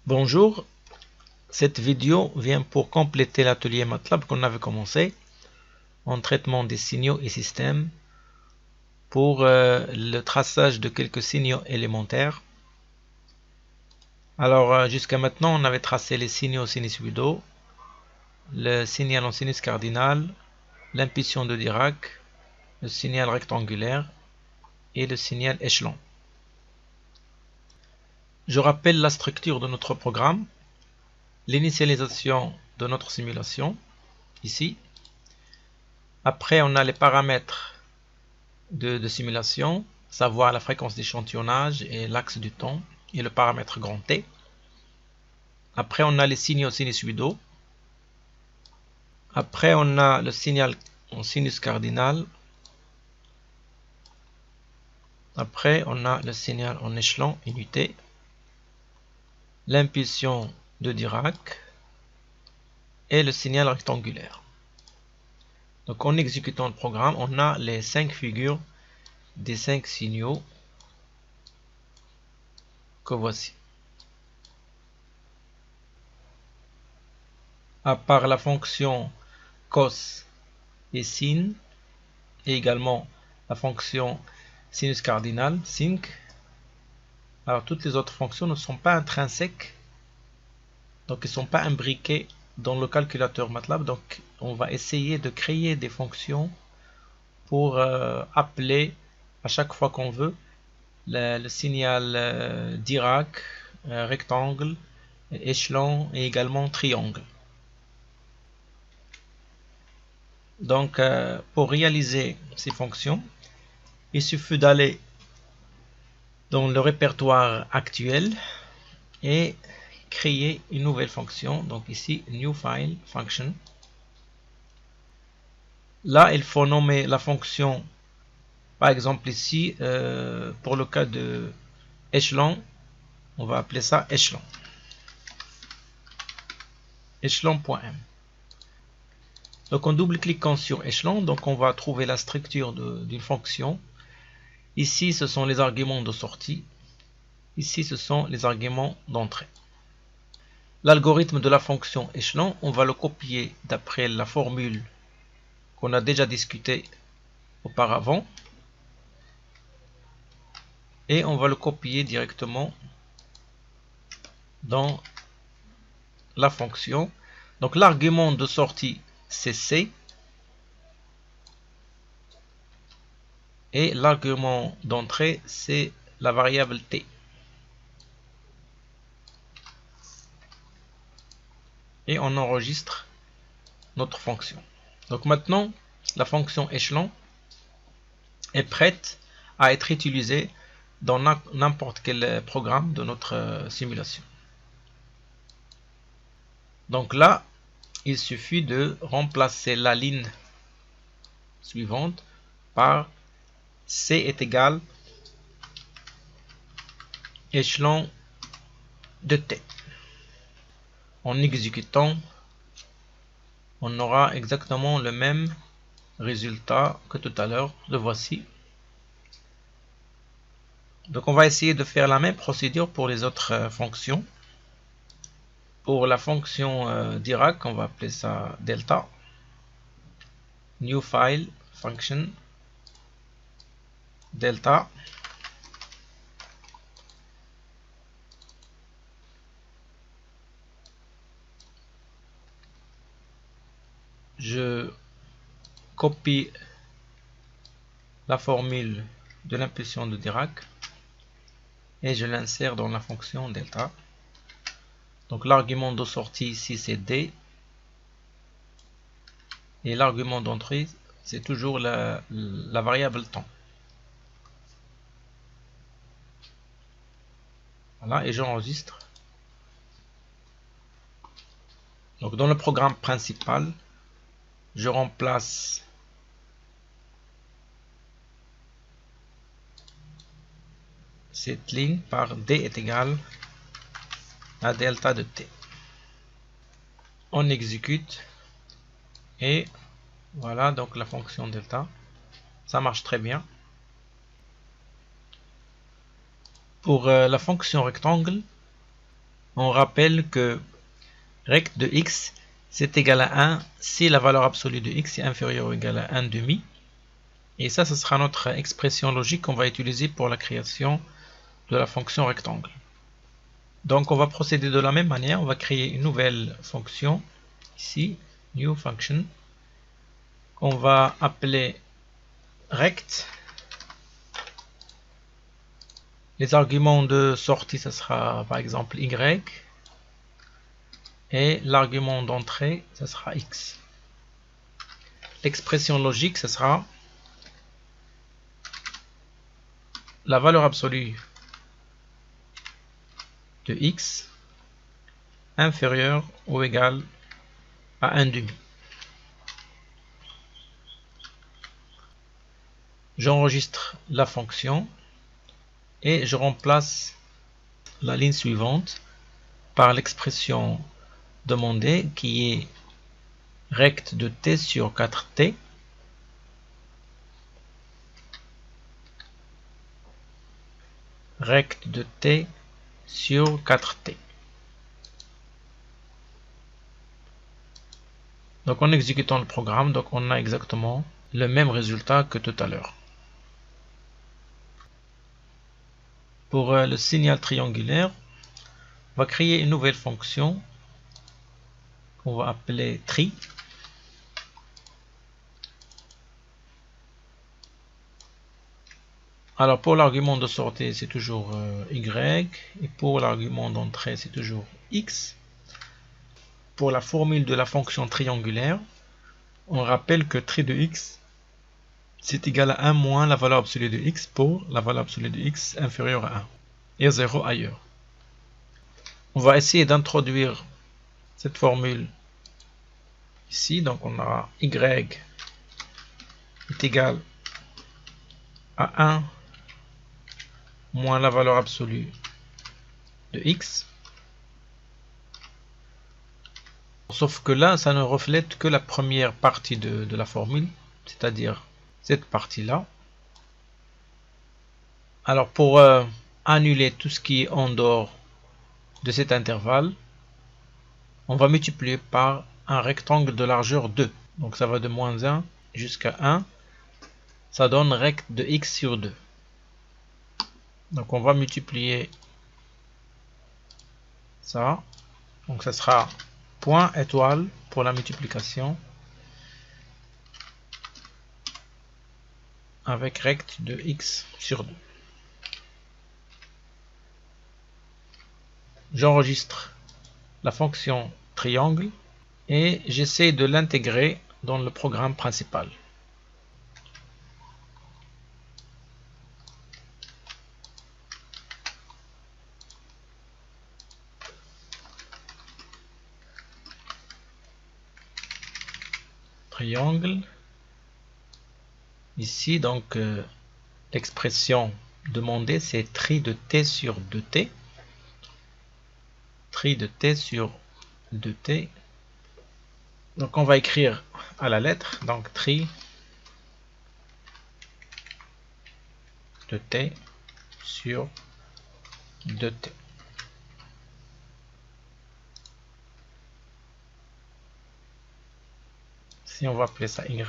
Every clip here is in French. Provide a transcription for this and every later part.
Bonjour, cette vidéo vient pour compléter l'atelier MATLAB qu'on avait commencé en traitement des signaux et systèmes pour le traçage de quelques signaux élémentaires. Alors jusqu'à maintenant on avait tracé les signaux sinusoïdaux, le signal en sinus cardinal, l'impulsion de Dirac, le signal rectangulaire et le signal échelon. Je rappelle la structure de notre programme, l'initialisation de notre simulation, ici. Après, on a les paramètres de simulation, savoir la fréquence d'échantillonnage et l'axe du temps, et le paramètre grand T. Après, on a les signaux sinusoïdaux. Après, on a le signal en sinus cardinal. Après, on a le signal en échelon unité, l'impulsion de Dirac et le signal rectangulaire. Donc, en exécutant le programme, on a les 5 figures des 5 signaux que voici. À part la fonction cos et sin, et également la fonction sinus cardinal, sinc. Alors toutes les autres fonctions ne sont pas intrinsèques, donc ils ne sont pas imbriquées dans le calculateur MATLAB. Donc on va essayer de créer des fonctions pour appeler à chaque fois qu'on veut le signal Dirac, rectangle, échelon et également triangle. Donc pour réaliser ces fonctions, il suffit d'aller dans le répertoire actuel et créer une nouvelle fonction. Donc ici, new file function. Là, il faut nommer la fonction, par exemple ici, pour le cas de échelon, on va appeler ça échelon. Échelon.m. Donc en double-cliquant sur échelon, donc on va trouver la structure d'une fonction. Ici, ce sont les arguments de sortie. Ici, ce sont les arguments d'entrée. L'algorithme de la fonction échelon, on va le copier d'après la formule qu'on a déjà discuté auparavant. Et on va le copier directement dans la fonction. Donc l'argument de sortie, c'est C. Et l'argument d'entrée, c'est la variable T. Et on enregistre notre fonction. Donc maintenant, la fonction échelon est prête à être utilisée dans n'importe quel programme de notre simulation. Donc là, il suffit de remplacer la ligne suivante par C est égal échelon de T. En exécutant, on aura exactement le même résultat que tout à l'heure. Le voici. Donc on va essayer de faire la même procédure pour les autres fonctions. Pour la fonction Dirac, on va appeler ça delta. New file function delta. Je copie la formule de l'impulsion de Dirac et je l'insère dans la fonction delta. Donc l'argument de sortie ici c'est D et l'argument d'entrée c'est toujours la variable temps. Voilà, et j'enregistre. Donc dans le programme principal, je remplace cette ligne par D est égal à delta de T. On exécute et voilà donc la fonction delta. Ça marche très bien. Pour la fonction rectangle, on rappelle que rect de x c'est égal à 1 si la valeur absolue de x est inférieure ou égale à 1 demi. Et ça, ce sera notre expression logique qu'on va utiliser pour la création de la fonction rectangle. Donc on va procéder de la même manière, on va créer une nouvelle fonction, ici, new function, qu'on va appeler rect. Les arguments de sortie, ce sera par exemple y, et l'argument d'entrée, ce sera x. L'expression logique, ce sera la valeur absolue de x inférieure ou égale à 1 demi. J'enregistre la fonction et je remplace la ligne suivante par l'expression demandée qui est rect de t sur 4t rect de t sur 4t. Donc en exécutant le programme, donc on a exactement le même résultat que tout à l'heure. Pour le signal triangulaire, on va créer une nouvelle fonction qu'on va appeler tri. Alors pour l'argument de sortie, c'est toujours y, et pour l'argument d'entrée, c'est toujours x. Pour la formule de la fonction triangulaire, on rappelle que tri de x, c'est égal à 1 moins la valeur absolue de x pour la valeur absolue de x inférieure à 1 et 0 ailleurs. On va essayer d'introduire cette formule ici, donc on aura y est égal à 1 moins la valeur absolue de x. Sauf que là, ça ne reflète que la première partie de la formule, c'est-à-dire cette partie-là. Alors pour annuler tout ce qui est en dehors de cet intervalle, on va multiplier par un rectangle de largeur 2. Donc ça va de moins 1 jusqu'à 1. Ça donne rect de x sur 2. Donc on va multiplier ça. Donc ça sera point étoile pour la multiplication avec rect de x sur 2. J'enregistre la fonction triangle et j'essaie de l'intégrer dans le programme principal. Triangle. Ici, donc, l'expression demandée, c'est tri de t sur 2t. Tri de t sur 2t. Donc, on va écrire à la lettre. Donc, tri de t sur 2t. Si on va appeler ça y,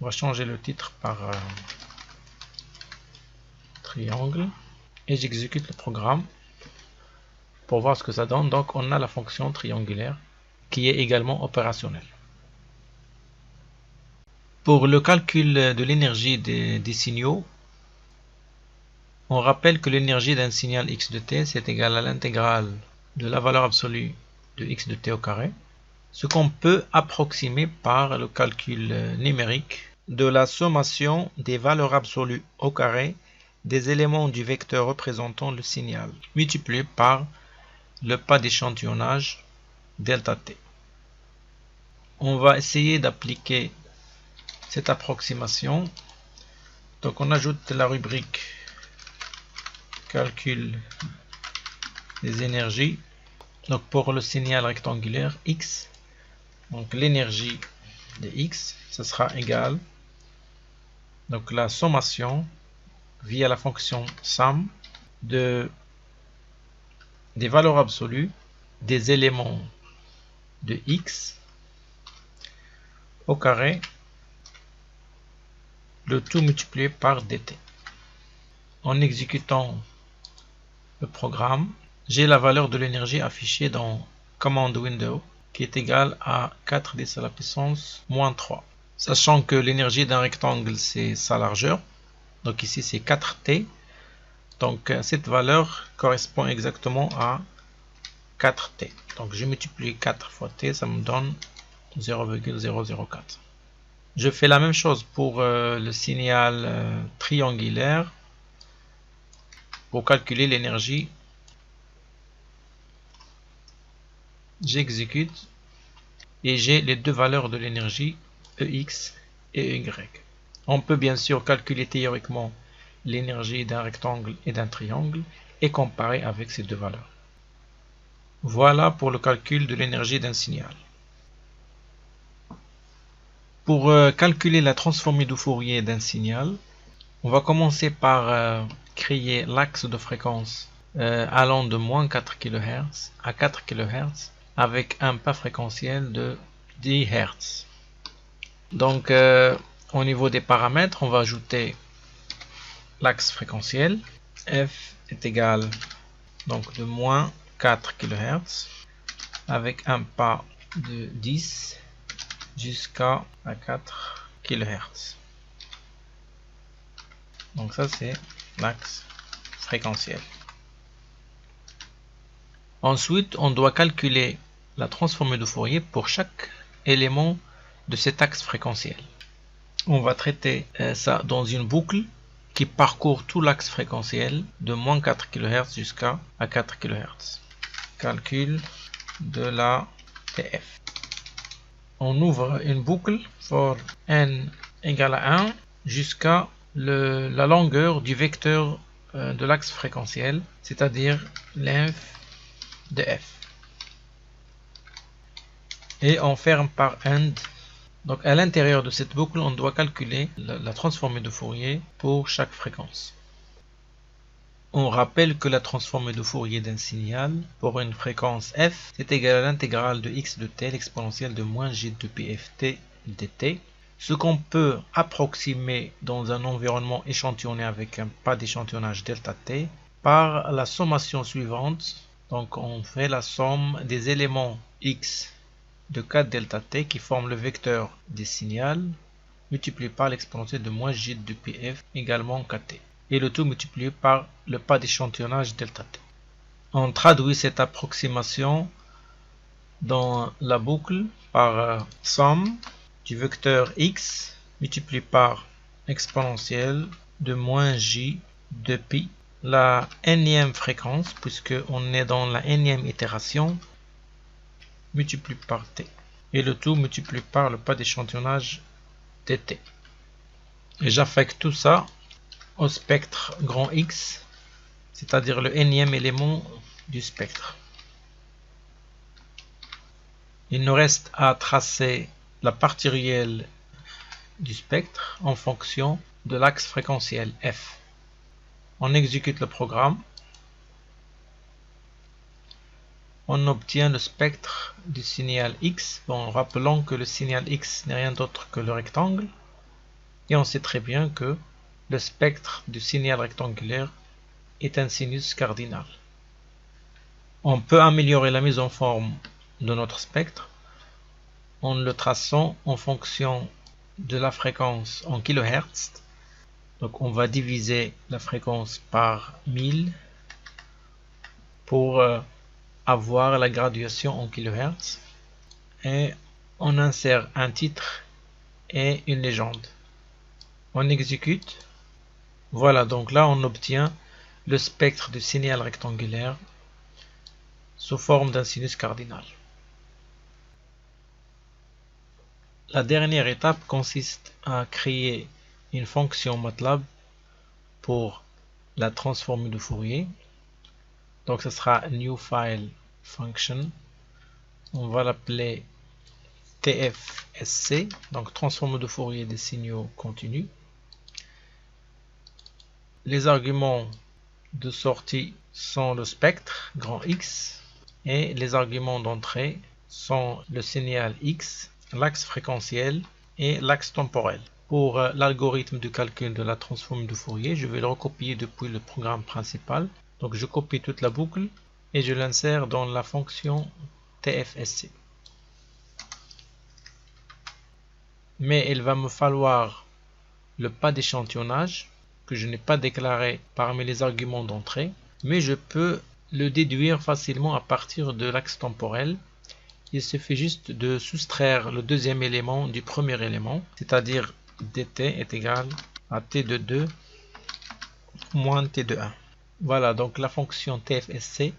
on va changer le titre par triangle et j'exécute le programme pour voir ce que ça donne. Donc on a la fonction triangulaire qui est également opérationnelle. Pour le calcul de l'énergie des signaux, on rappelle que l'énergie d'un signal x de t c'est égal à l'intégrale de la valeur absolue de x de t au carré, ce qu'on peut approximer par le calcul numérique de la sommation des valeurs absolues au carré des éléments du vecteur représentant le signal, multiplié par le pas d'échantillonnage delta t. On va essayer d'appliquer cette approximation. Donc on ajoute la rubrique calcul des énergies. Donc pour le signal rectangulaire x, donc l'énergie de x, ce sera égal, donc la sommation via la fonction sum des valeurs absolues des éléments de x au carré, le tout multiplié par dt. En exécutant le programme, j'ai la valeur de l'énergie affichée dans command window qui est égale à 4 10 à la puissance moins 3. Sachant que l'énergie d'un rectangle c'est sa largeur, donc ici c'est 4t, donc cette valeur correspond exactement à 4t. Donc je multiplie 4 fois t, ça me donne 0,004. Je fais la même chose pour le signal triangulaire pour calculer l'énergie. J'exécute et j'ai les deux valeurs de l'énergie EX et EY. On peut bien sûr calculer théoriquement l'énergie d'un rectangle et d'un triangle et comparer avec ces deux valeurs. Voilà pour le calcul de l'énergie d'un signal. Pour calculer la transformée de Fourier d'un signal, on va commencer par créer l'axe de fréquence allant de moins 4 kHz à 4 kHz avec un pas fréquentiel de 10 Hz. Donc au niveau des paramètres, on va ajouter l'axe fréquentiel. F est égal donc de moins 4 kHz avec un pas de 10 jusqu'à 4 kHz. Donc ça c'est l'axe fréquentiel. Ensuite, on doit calculer la transformée de Fourier pour chaque élément de cet axe fréquentiel. On va traiter ça dans une boucle qui parcourt tout l'axe fréquentiel de moins 4 kHz jusqu'à 4 kHz. Calcul de la TF. On ouvre une boucle for n égale à 1 jusqu'à la longueur du vecteur de l'axe fréquentiel, c'est-à-dire l'inf de f. Et on ferme par end. Donc à l'intérieur de cette boucle, on doit calculer la transformée de Fourier pour chaque fréquence. On rappelle que la transformée de Fourier d'un signal pour une fréquence f est égale à l'intégrale de x de t, l'exponentielle de moins g de pft dt, ce qu'on peut approximer dans un environnement échantillonné avec un pas d'échantillonnage delta t par la sommation suivante. Donc on fait la somme des éléments x de 4 delta t qui forment le vecteur des signaux multiplié par l'exponentielle de moins g de pf également kt et le tout multiplié par le pas d'échantillonnage delta t. On traduit cette approximation dans la boucle par somme du vecteur x multiplié par exponentielle de moins j de pi, la nème fréquence, puisque on est dans la nème itération, multiplié par t, et le tout multiplié par le pas d'échantillonnage dt. Et j'affecte tout ça au spectre grand X, c'est-à-dire le nème élément du spectre. Il nous reste à tracer la partie réelle du spectre en fonction de l'axe fréquentiel f. On exécute le programme. On obtient le spectre du signal X, en rappelant que le signal X n'est rien d'autre que le rectangle. Et on sait très bien que le spectre du signal rectangulaire est un sinus cardinal. On peut améliorer la mise en forme de notre spectre en le traçant en fonction de la fréquence en kHz. Donc on va diviser la fréquence par 1000 pour avoir la graduation en kHz, et on insère un titre et une légende. On exécute. Voilà, donc là on obtient le spectre du signal rectangulaire sous forme d'un sinus cardinal. La dernière étape consiste à créer une fonction MATLAB pour la transformée de Fourier. Donc ce sera new file function. On va l'appeler TFSC, donc transformée de Fourier des signaux continus. Les arguments de sortie sont le spectre, grand X, et les arguments d'entrée sont le signal X, l'axe fréquentiel et l'axe temporel. Pour l'algorithme de calcul de la transforme de Fourier, je vais le recopier depuis le programme principal. Donc je copie toute la boucle et je l'insère dans la fonction TFSC. Mais il va me falloir le pas d'échantillonnage que je n'ai pas déclaré parmi les arguments d'entrée, mais je peux le déduire facilement à partir de l'axe temporel. Il suffit juste de soustraire le deuxième élément du premier élément, c'est-à-dire dt est égal à t de 2 moins t de 1. Voilà, donc la fonction TFSC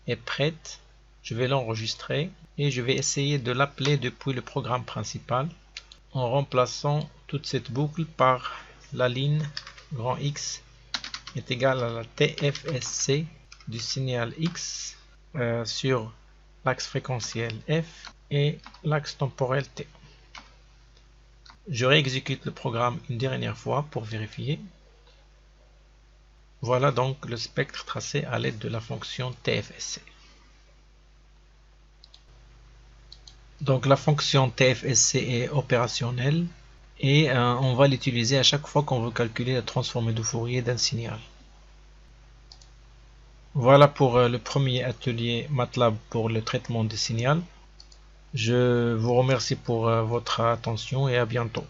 est prête. Je vais l'enregistrer et je vais essayer de l'appeler depuis le programme principal en remplaçant toute cette boucle par la ligne grand X est égal à la TFSC du signal X sur l'axe fréquentiel F et l'axe temporel T. Je réexécute le programme une dernière fois pour vérifier. Voilà donc le spectre tracé à l'aide de la fonction TFSC. Donc la fonction TFSC est opérationnelle et on va l'utiliser à chaque fois qu'on veut calculer la transformée de Fourier d'un signal. Voilà pour le premier atelier MATLAB pour le traitement des signaux. Je vous remercie pour votre attention et à bientôt.